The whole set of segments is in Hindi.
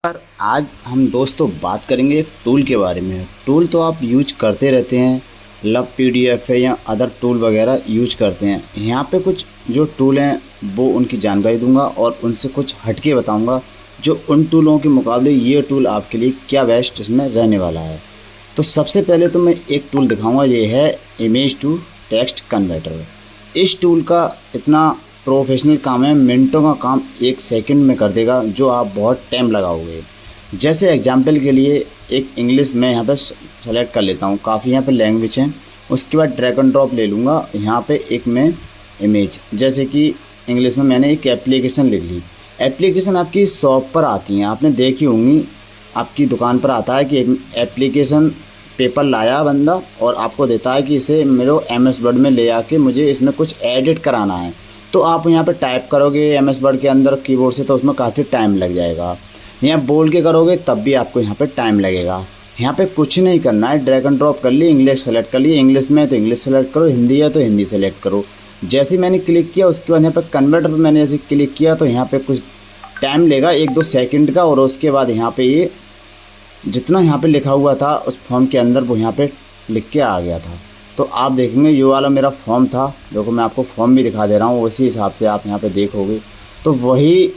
पर आज हम दोस्तों बात करेंगे एक टूल के बारे में। टूल तो आप यूज करते रहते हैं, लव पीडीएफ है या अदर टूल वगैरह यूज करते हैं। यहाँ पे कुछ जो टूल हैं वो उनकी जानकारी दूंगा और उनसे कुछ हटके बताऊंगा जो उन टूलों के मुकाबले ये टूल आपके लिए क्या बेस्ट इसमें रहने वाला है। तो सबसे पहले तो मैं एक टूल दिखाऊंगा, ये है इमेज टू टेक्स्ट कन्वर्टर। इस टूल का इतना प्रोफेशनल काम है, मिनटों का काम 1 सेकंड में कर देगा जो आप बहुत टाइम लगाओगे। जैसे एग्जांपल के लिए एक इंग्लिश में यहाँ पे सेलेक्ट कर लेता हूँ, काफ़ी यहाँ पे लैंग्वेज हैं। उसके बाद ड्रैग एंड ड्रॉप ले लूँगा, यहाँ पे एक मैं इमेज, जैसे कि इंग्लिश में मैंने एक एप्लीकेशन लिख ली। एप्लीकेशन आपकी शॉप पर आती हैं, आपने देखी होंगी, आपकी दुकान पर आता है कि एप्लीकेशन पेपर लाया बंदा और आपको देता है कि इसे मेरे MS वर्ड में ले आके मुझे इसमें कुछ एडिट कराना है। तो आप यहाँ पे टाइप करोगे MS वर्ड के अंदर कीबोर्ड से, तो उसमें काफ़ी टाइम लग जाएगा। यहाँ बोल के करोगे तब भी आपको यहाँ पे टाइम लगेगा। यहाँ पे कुछ नहीं करना है, ड्रैग एंड ड्रॉप कर ली, इंग्लिश सेलेक्ट कर ली, इंग्लिश में है तो इंग्लिश सेलेक्ट करो, हिंदी है तो हिंदी सेलेक्ट करो। जैसे ही मैंने क्लिक किया उसके बाद यहाँ पे कन्वर्टर पर मैंने जैसे क्लिक किया तो यहाँ पे कुछ टाइम लेगा 1-2 सेकंड का, और उसके बाद यहाँ पे ये जितना यहाँ पे लिखा हुआ था उस फॉर्म के अंदर वो यहाँ पे लिख के आ गया था। तो आप देखेंगे ये वाला मेरा फॉर्म था, देखो मैं आपको फॉर्म भी दिखा दे रहा हूँ, उसी हिसाब से आप यहाँ पे देखोगे तो वही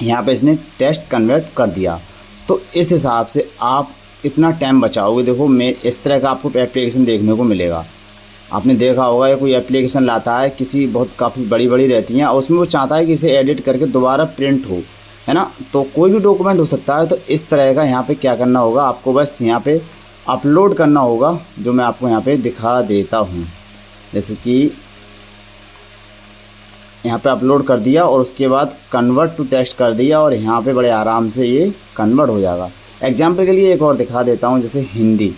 यहाँ पे इसने टेक्स्ट कन्वर्ट कर दिया। तो इस हिसाब से आप इतना टाइम बचाओगे। देखो मैं इस तरह का आपको एप्लीकेशन देखने को मिलेगा, आपने देखा होगा ये कोई एप्लीकेशन लाता है किसी, बहुत काफ़ी बड़ी बड़ी रहती हैं और उसमें वो चाहता है कि इसे एडिट करके दोबारा प्रिंट हो, है ना, तो कोई भी डॉक्यूमेंट हो सकता है। तो इस तरह का यहाँ पे क्या करना होगा, आपको बस यहाँ पे अपलोड करना होगा, जो मैं आपको यहाँ पे दिखा देता हूँ। जैसे कि यहाँ पे अपलोड कर दिया और उसके बाद कन्वर्ट टू टेक्स्ट कर दिया और यहाँ पे बड़े आराम से ये कन्वर्ट हो जाएगा। एग्जाम्पल के लिए एक और दिखा देता हूँ, जैसे हिंदी।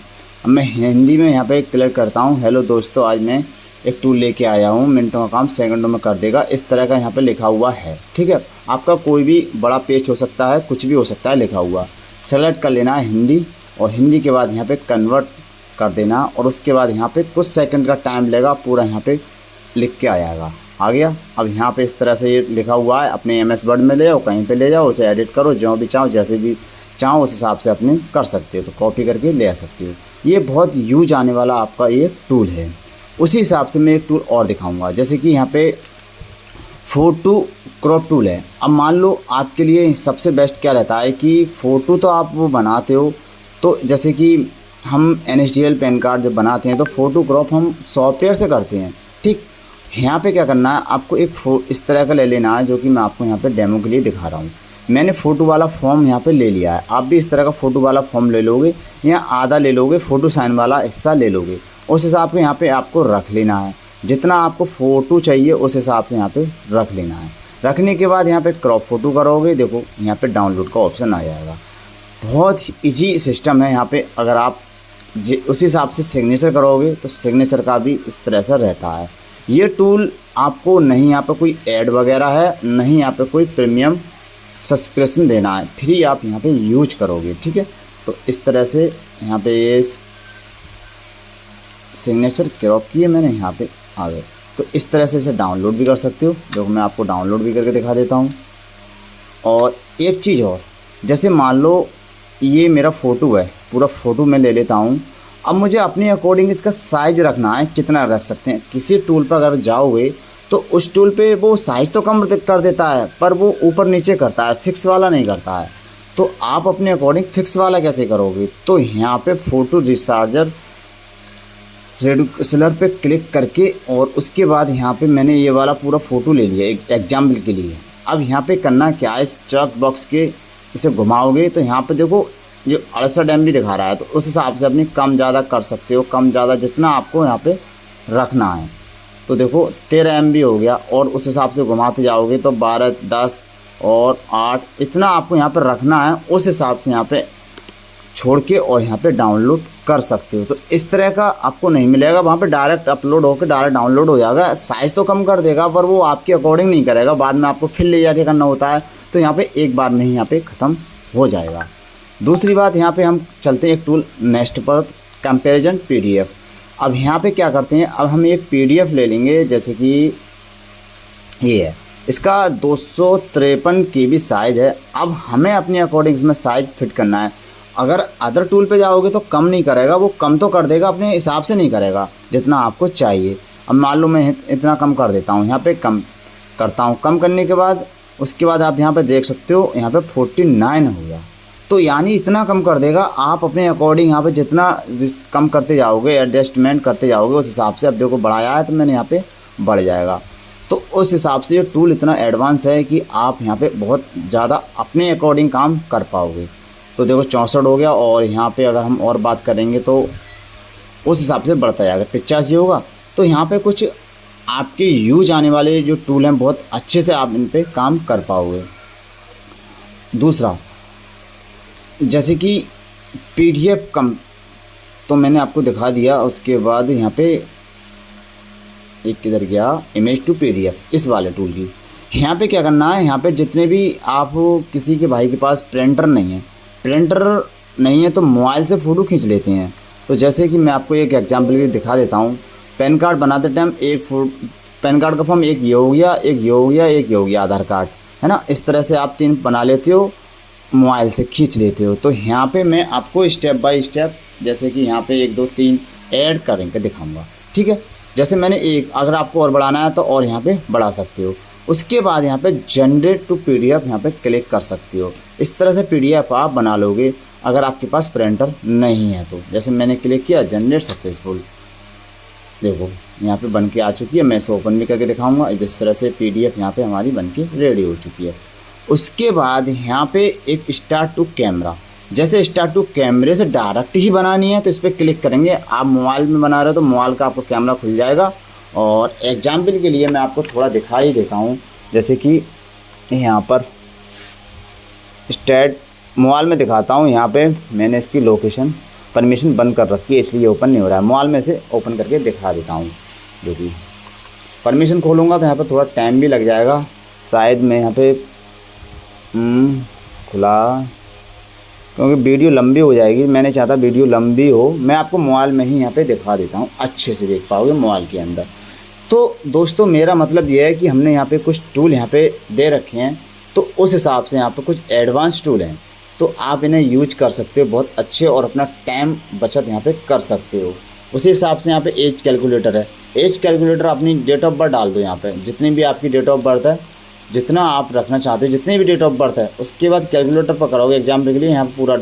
अब मैं हिंदी में यहाँ पे क्लिक करता हूँ, हेलो दोस्तों आज मैं एक टूल लेके आया हूँ, मिनटों का काम सेकंडों में कर देगा, इस तरह का यहाँ पे लिखा हुआ है। ठीक है, आपका कोई भी बड़ा पेज हो सकता है, कुछ भी हो सकता है लिखा हुआ। सेलेक्ट कर लेना है हिंदी और हिंदी के बाद यहाँ पे कन्वर्ट कर देना और उसके बाद यहाँ पे कुछ सेकंड का टाइम लेगा, पूरा यहाँ पे लिख के आ जाएगा, आ गया। अब यहाँ पे इस तरह से ये लिखा हुआ है, अपने MS वर्ड में ले जाओ, कहीं पे ले जाओ, उसे एडिट करो, जो भी चाहो जैसे भी चाहो उस हिसाब से अपने कर सकते हो, तो कॉपी करके ले आ सकते हो। ये बहुत यूज आने वाला आपका ये टूल है। उसी हिसाब से मैं एक टूल और दिखाऊंगा, जैसे कि यहाँ पे फ़ोटो क्रॉप टूल है। अब मान लो आपके लिए सबसे बेस्ट क्या रहता है कि फ़ोटो तो आप वो बनाते हो, तो जैसे कि हम NSDL पैन कार्ड जब बनाते हैं तो फ़ोटो क्रॉप हम सॉफ्टवेयर से करते हैं। ठीक, यहाँ पे क्या करना है, आपको एक इस तरह का ले लेना है, जो कि मैं आपको यहाँ पे डेमो के लिए दिखा रहा हूँ। मैंने फ़ोटो वाला फॉर्म यहाँ पे ले लिया है, आप भी इस तरह का फ़ोटो वाला फॉर्म ले लोगे या आधा ले लोगे, फ़ोटो साइन वाला हिस्सा ले लोगे, उस हिसाब से यहाँ पे आपको रख लेना है। जितना आपको फ़ोटो चाहिए उस हिसाब से यहाँ पे रख लेना है। रखने के बाद यहाँ पे क्रॉप फ़ोटो करोगे, देखो यहाँ पे डाउनलोड का ऑप्शन आ जाएगा। बहुत ईजी सिस्टम है यहाँ पे। अगर आप उसी हिसाब से सिग्नेचर करोगे तो सिग्नेचर का भी इस तरह से रहता है। ये टूल आपको नहीं यहाँ पे कोई ऐड वगैरह है, नहीं यहाँ पे कोई प्रीमियम सब्सक्रिप्शन देना है, फ्री आप यहाँ पे यूज करोगे। ठीक है, तो इस तरह से यहाँ पे ये सिग्नेचर क्रॉप किए मैंने, यहाँ पे आ गए। तो इस तरह से इसे डाउनलोड भी कर सकते हो, जो मैं आपको डाउनलोड भी करके दिखा देता हूँ। और एक चीज़ और, जैसे मान लो ये मेरा फ़ोटो है, पूरा फ़ोटो मैं ले लेता हूँ। अब मुझे अपने अकॉर्डिंग इसका साइज़ रखना है, कितना रख सकते हैं। किसी टूल पर अगर जाओगे तो उस टूल पे वो साइज़ तो कम कर देता है, पर वो ऊपर नीचे करता है, फिक्स वाला नहीं करता है। तो आप अपने अकॉर्डिंग फिक्स वाला कैसे करोगे, तो यहाँ पे फ़ोटो रिसार्जर रेडुसलर पे क्लिक करके और उसके बाद यहाँ पे मैंने ये वाला पूरा फ़ोटो ले लिया एक एग्जाम्पल के लिए। अब यहाँ पे करना क्या है, इस चेक बॉक्स के इसे घुमाओगे तो यहाँ पे देखो ये 68 MB दिखा रहा है, तो उस हिसाब से अपनी कम ज़्यादा कर सकते हो, कम ज़्यादा जितना आपको यहाँ पे रखना है। तो देखो 13 MB हो गया और उस हिसाब से घुमाते जाओगे तो 12, 10 और 8 इतना आपको यहाँ पर रखना है, उस हिसाब से यहाँ पे छोड़ के और यहाँ पे डाउनलोड कर सकते हो। तो इस तरह का आपको नहीं मिलेगा, वहाँ पे डायरेक्ट अपलोड होकर डायरेक्ट डाउनलोड हो जाएगा। साइज़ तो कम कर देगा पर वो आपके अकॉर्डिंग नहीं करेगा, बाद में आपको फिर ले जाके करना होता है। तो यहाँ पे एक बार में ही यहाँ पे ख़त्म हो जाएगा। दूसरी बात, यहाँ पे हम चलते हैं एक टूल नेक्स्ट पर, कंपैरिजन PDF। अब यहाँ पे क्या करते हैं, अब हम एक PDF ले लेंगे, जैसे कि ये है इसका 253 KB साइज़ है। अब हमें अपने अकॉर्डिंग इसमें साइज़ फिट करना है। अगर अदर टूल पे जाओगे तो कम नहीं करेगा, वो कम तो कर देगा, अपने हिसाब से नहीं करेगा जितना आपको चाहिए। अब मान लो मैं इतना कम कर देता हूँ, यहाँ पे कम करता हूँ। कम करने के बाद उसके बाद आप यहाँ पे देख सकते हो, यहाँ पे 49 हो गया। तो यानी इतना कम कर देगा। आप अपने अकॉर्डिंग यहाँ पे जितना कम करते जाओगे, एडजस्टमेंट करते जाओगे, उस हिसाब से। अब देखो बढ़ाया है तो मैंने यहाँ पे बढ़ जाएगा। तो उस हिसाब से ये टूल इतना एडवांस है कि आप यहाँ पे बहुत ज़्यादा अपने अकॉर्डिंग काम कर पाओगे। तो देखो 64 हो गया, और यहाँ पे अगर हम और बात करेंगे तो उस हिसाब से बढ़ता जाएगा, 85 होगा। तो यहाँ पे कुछ आपके यूज आने वाले जो टूल हैं, बहुत अच्छे से आप इन पे काम कर पाओगे। दूसरा, जैसे कि PDF कम तो मैंने आपको दिखा दिया। उसके बाद यहाँ पे एक किधर गया, इमेज टू PDF, इस वाले टूल की। यहाँ पे क्या करना है, यहाँ पे जितने भी आप किसी के भाई के पास प्रिंटर नहीं है तो मोबाइल से फ़ोटो खींच लेते हैं। तो जैसे कि मैं आपको एक एग्जांपल के दिखा देता हूँ। पैन कार्ड बनाते टाइम पैन कार्ड का फॉर्म एक ये हो गया, एक ये हो गया, एक ये हो गया आधार कार्ड, है ना। इस तरह से आप 3 बना लेते हो, मोबाइल से खींच लेते हो। तो यहाँ पे मैं आपको स्टेप बाय स्टेप, जैसे कि यहाँ पे 1 2 3 ऐड करके दिखाऊंगा, ठीक है। जैसे मैंने एक, अगर आपको और बढ़ाना है तो और यहाँ पे बढ़ा सकते हो। उसके बाद यहाँ पे जनरेट टू PDF यहाँ पे क्लिक कर सकते हो। इस तरह से PDF आप बना लोगे अगर आपके पास प्रिंटर नहीं है तो। जैसे मैंने क्लिक किया, जनरेट सक्सेसफुल, देखो यहाँ पे बन के आ चुकी है। मैं इसे ओपन भी करके दिखाऊंगा। जिस तरह से PDF यहाँ पे हमारी बन के रेडी हो चुकी है। उसके बाद यहाँ पे एक स्टार्ट टू कैमरा, जैसे स्टार्ट टू कैमरे से डायरेक्ट ही बनानी है तो इस पर क्लिक करेंगे। आप मोबाइल में बना रहे हो तो मोबाइल का आपको कैमरा खुल जाएगा। और एग्जाम्पल के लिए मैं आपको थोड़ा दिखा ही देता हूँ। जैसे कि यहाँ पर स्टार्ट मोबाइल में दिखाता हूँ। यहाँ पे मैंने इसकी लोकेशन परमिशन बंद कर रखी है, इसलिए ओपन नहीं हो रहा है। मोबाइल में से ओपन करके दिखा देता हूँ। जो कि परमिशन खोलूँगा तो यहाँ पर थोड़ा टाइम भी लग जाएगा। शायद मैं यहाँ पे खुला, क्योंकि वीडियो लंबी हो जाएगी। मैंने चाहता वीडियो लंबी हो, मैं आपको मोबाइल में ही यहाँ पे दिखा देता हूँ, अच्छे से देख पाओगे मोबाइल के अंदर। तो दोस्तों मेरा मतलब ये है कि हमने यहाँ पे कुछ टूल यहाँ पे दे रखे हैं, तो उस हिसाब से यहाँ पे कुछ एडवांस टूल हैं, तो आप इन्हें यूज कर सकते हो बहुत अच्छे, और अपना टाइम बचत यहाँ पे कर सकते हो। उसी हिसाब से यहाँ पे एज कैलकुलेटर है। एज कैलकुलेटर अपनी डेट ऑफ बर्थ डाल दो यहाँ पे, जितनी भी आपकी डेट ऑफ बर्थ है, जितना आप रखना चाहते हो, जितनी भी डेट ऑफ बर्थ है। उसके बाद कैलकुलेटर पर करोगे एग्जाम्पल के लिए यहाँ पर पूरा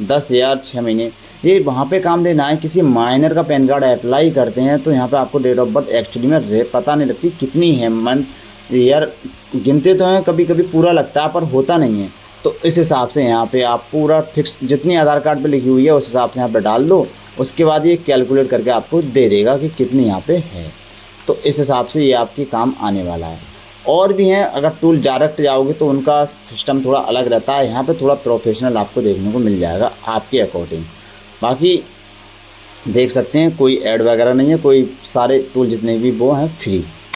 10 या 6 महीने, ये वहाँ पे काम देना है। किसी माइनर का पैन कार्ड अप्लाई करते हैं तो यहाँ पे आपको डेट ऑफ बर्थ एक्चुअली में पता नहीं लगती कितनी है, मंथ ईयर गिनते तो हैं, कभी कभी पूरा लगता है पर होता नहीं है। तो इस हिसाब से यहाँ पे आप पूरा फिक्स जितनी आधार कार्ड पे लिखी हुई है उस हिसाब से यहाँ पे डाल दो। उसके बाद ये कैलकुलेट करके आपको दे देगा कि कितनी यहाँ पे है। तो इस हिसाब से ये आपके काम आने वाला है। और भी हैं, अगर टूल डायरेक्ट जाओगे तो उनका सिस्टम थोड़ा अलग रहता है। यहाँ पे थोड़ा प्रोफेशनल आपको देखने को मिल जाएगा आपके अकॉर्डिंग। बाकी देख सकते हैं कोई ऐड वगैरह नहीं है, कोई सारे टूल जितने भी वो हैं फ्री।